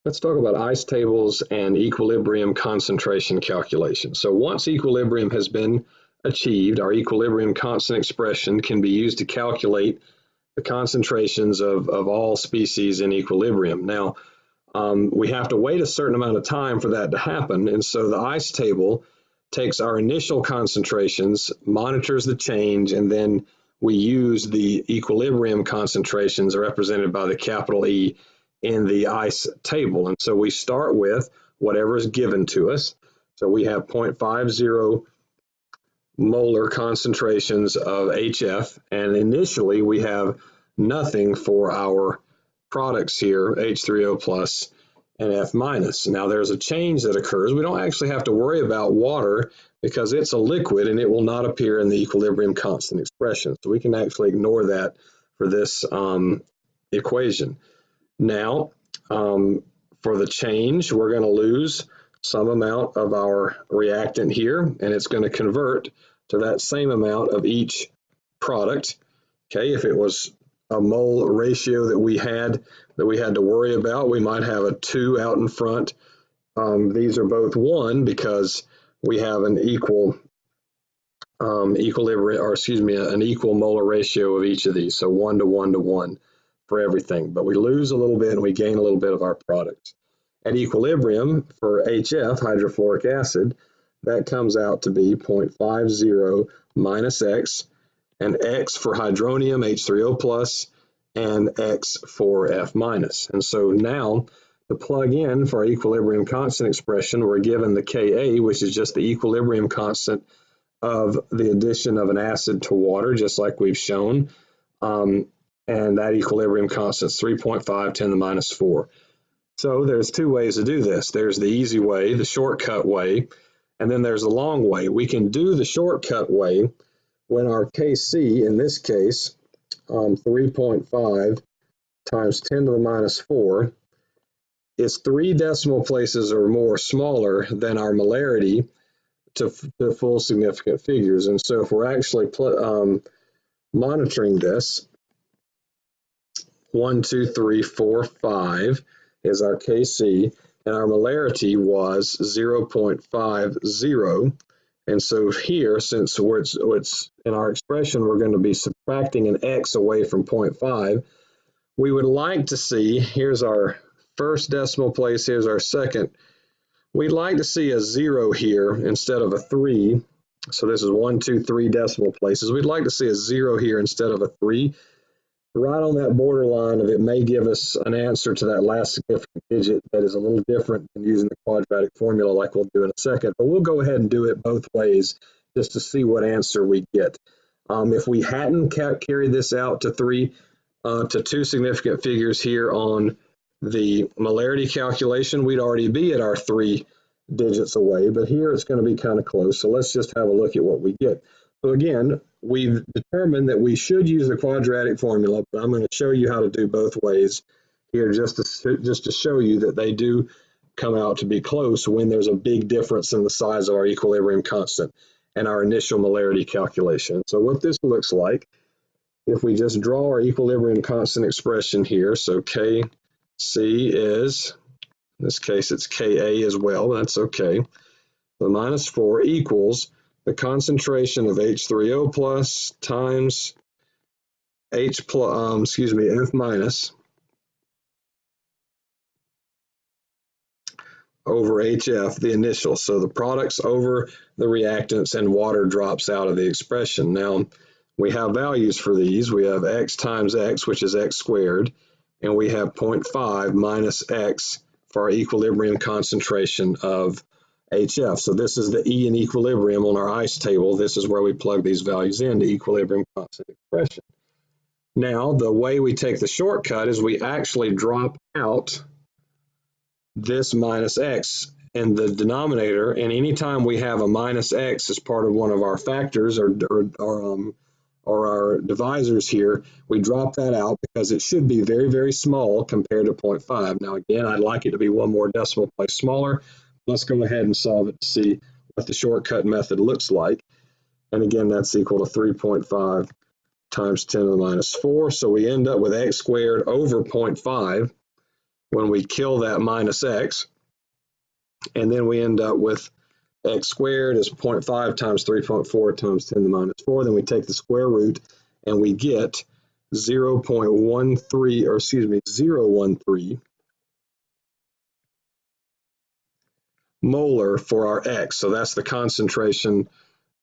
Let's talk about ice tables and equilibrium concentration calculation. So once equilibrium has been achieved, our equilibrium constant expression can be used to calculate the concentrations of all species in equilibrium. Now, we have to wait a certain amount of time for that to happen, and so the ice table takes our initial concentrations, monitors the change, and then we use the equilibrium concentrations represented by the capital E in the ice table. And so we start with whatever is given to us. So we have 0.50 molar concentrations of HF, and initially we have nothing for our products here, H3O plus and F minus. Now there's a change that occurs. We don't actually have to worry about water because it's a liquid and it will not appear in the equilibrium constant expression. So we can actually ignore that for this equation. Now, for the change, we're going to lose some amount of our reactant here, and it's going to convert to that same amount of each product. Okay, if it was a mole ratio that we had to worry about, we might have a 2 out in front. These are both 1 because we have an equal equilibrium, or excuse me, an equal molar ratio of each of these. So 1 to 1 to 1 for everything, but we lose a little bit and we gain a little bit of our product. At equilibrium for HF, hydrofluoric acid, that comes out to be 0.50 minus X, and X for hydronium, H3O plus, and X for F minus. And so now to plug in for our equilibrium constant expression, we're given the Ka, which is just the equilibrium constant of the addition of an acid to water, just like we've shown. And that equilibrium constant is 3.5 10 to the minus 4. So there's 2 ways to do this. There's the easy way, the shortcut way, and then there's the long way. We can do the shortcut way when our Kc, in this case, 3.5 times 10 to the minus 4, is 3 decimal places or more smaller than our molarity to full significant figures. And so if we're actually monitoring this, 1, 2, 3, 4, 5 is our Kc, and our molarity was 0.50. And so here, since it's in our expression, we're going to be subtracting an X away from 0.5. We would like to see, here's our first decimal place, here's our second. We'd like to see a 0 here instead of a 3. So this is 1, 2, 3 decimal places. We'd like to see a 0 here instead of a 3. Right on that borderline of it may give us an answer to that last significant digit that is a little different than using the quadratic formula like we'll do in a second, but we'll go ahead and do it both ways just to see what answer we get. If we hadn't carried this out to 2 significant figures here on the molarity calculation, we'd already be at our 3 digits away, but here it's going to be kind of close. So let's just have a look at what we get. So again, we've determined that we should use the quadratic formula, but I'm going to show you how to do both ways here just to show you that they do come out to be close when there's a big difference in the size of our equilibrium constant and our initial molarity calculation. So what this looks like, if we just draw our equilibrium constant expression here, so Kc is, in this case it's Ka as well, that's okay. The minus 4 equals the concentration of H3O plus times F minus over HF, the initial. So the products over the reactants and water drops out of the expression. Now we have values for these. We have X times X, which is X squared, and we have 0.5 minus X for our equilibrium concentration of HF. So this is the E in equilibrium on our ice table. This is where we plug these values into equilibrium constant expression. Now, the way we take the shortcut is we actually drop out this minus X in the denominator, and anytime we have a minus X as part of one of our factors or our divisors here, we drop that out because it should be very, very small compared to 0.5. Now, again, I'd like it to be 1 more decimal place smaller. Let's go ahead and solve it to see what the shortcut method looks like. And again, that's equal to 3.5 times 10 to the minus 4. So we end up with X squared over 0.5. when we kill that minus x, and then we end up with x squared is 0.5 times 3.4 times 10 to the minus 4. Then we take the square root and we get 0.13 molar for our x. So that's the concentration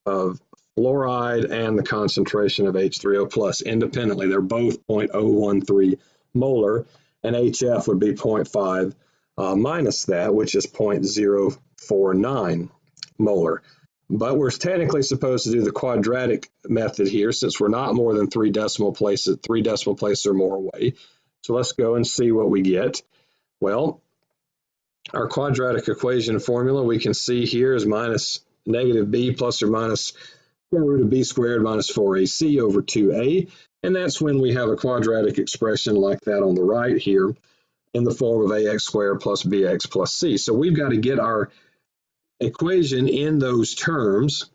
of fluoride and the concentration of H3O plus independently. They're both 0.013 molar, and HF would be 0.5 minus that, which is 0.049 molar. But we're technically supposed to do the quadratic method here since we're not more than 3 decimal places or more away. So let's go and see what we get. Well, our quadratic equation formula we can see here is minus negative b plus or minus square root of b squared minus 4ac over 2a. And that's when we have a quadratic expression like that on the right here in the form of ax squared plus bx plus c. So we've got to get our equation in those terms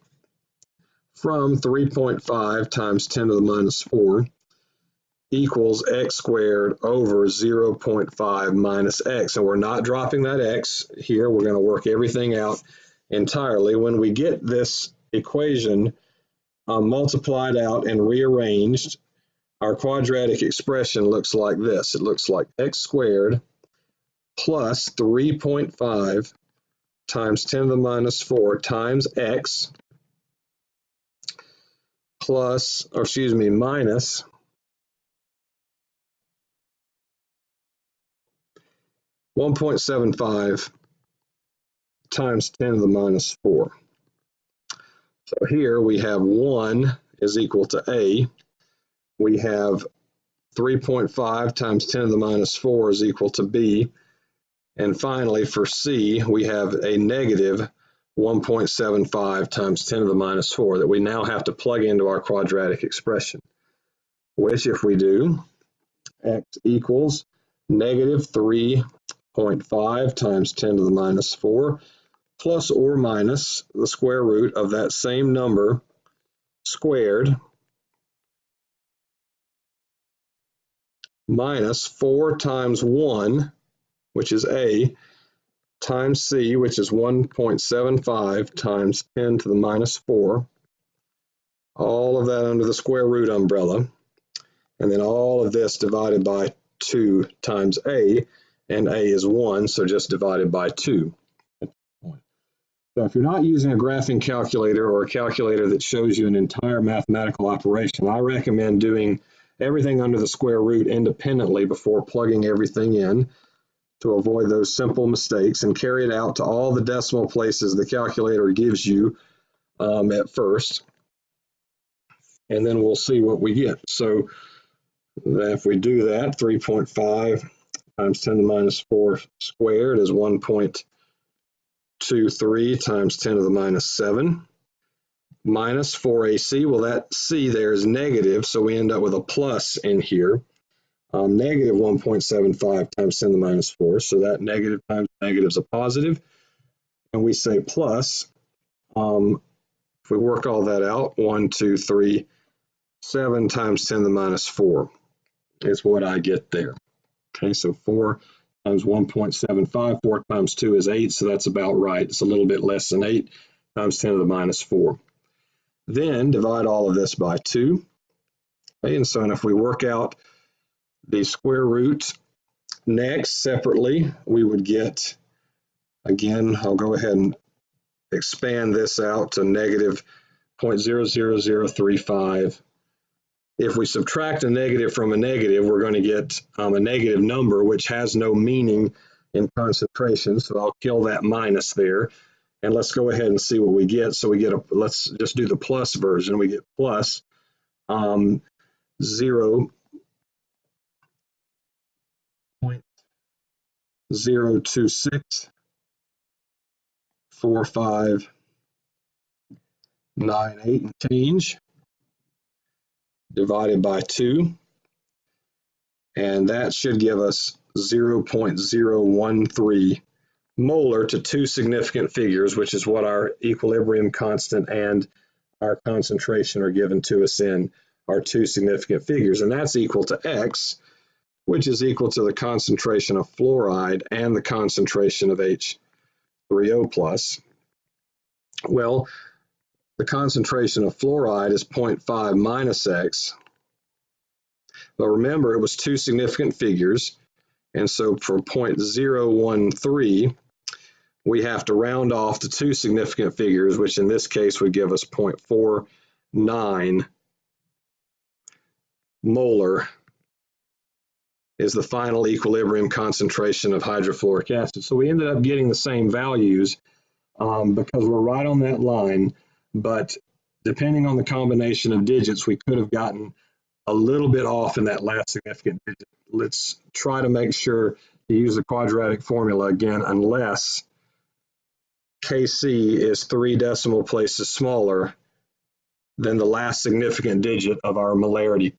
from 3.5 times 10 to the minus 4 equals x squared over 0.5 minus x. And we're not dropping that x here. We're going to work everything out entirely. When we get this equation multiplied out and rearranged, our quadratic expression looks like this. It looks like x squared plus 3.5 times 10 to the minus 4 times x minus 1.75 times 10 to the minus 4. So here we have 1 is equal to a. We have 3.5 times 10 to the minus 4 is equal to b. And finally, for c, we have a negative 1.75 times 10 to the minus 4 that we now have to plug into our quadratic expression, which if we do, x equals negative 3.5 times 10 to the minus 4 plus or minus the square root of that same number squared minus 4 times 1, which is a, times c, which is 1.75 times 10 to the minus 4. All of that under the square root umbrella. And then all of this divided by 2 times a, and a is 1, so just divided by 2. So if you're not using a graphing calculator or a calculator that shows you an entire mathematical operation, I recommend doing everything under the square root independently before plugging everything in to avoid those simple mistakes, and carry it out to all the decimal places the calculator gives you at first. And then we'll see what we get. So if we do that, 3.5 times 10 to the minus 4 squared is 1.23 times 10 to the minus 7 minus 4ac. Well, that c there is negative, so we end up with a plus in here. Negative 1.75 times 10 to the minus 4, so that negative times negative is a positive. And we say plus, if we work all that out, 1, 2, 3, 7 times 10 to the minus 4 is what I get there. Okay, so 4 times 1.75, 4 times 2 is 8, so that's about right. It's a little bit less than 8 times 10 to the minus 4. Then divide all of this by 2. Okay, and so if we work out the square root next separately, we would get, again, I'll go ahead and expand this out to negative 0.00035. If we subtract a negative from a negative, we're going to get a negative number, which has no meaning in concentration. So I'll kill that minus there. And let's go ahead and see what we get. So we get let's just do the plus version. We get plus 0.0264598 and change divided by 2. And that should give us 0.013 molar to 2 significant figures, which is what our equilibrium constant and our concentration are given to us in, our 2 significant figures. And that's equal to x, which is equal to the concentration of fluoride and the concentration of H3O plus. Well, the concentration of fluoride is 0.5 minus X, but remember it was two significant figures, and so for 0.013, we have to round off to two significant figures, which in this case would give us 0.49 molar is the final equilibrium concentration of hydrofluoric acid. So we ended up getting the same values because we're right on that line, but depending on the combination of digits, we could have gotten a little bit off in that last significant digit. Let's try to make sure to use the quadratic formula again, unless Kc is 3 decimal places smaller than the last significant digit of our molarity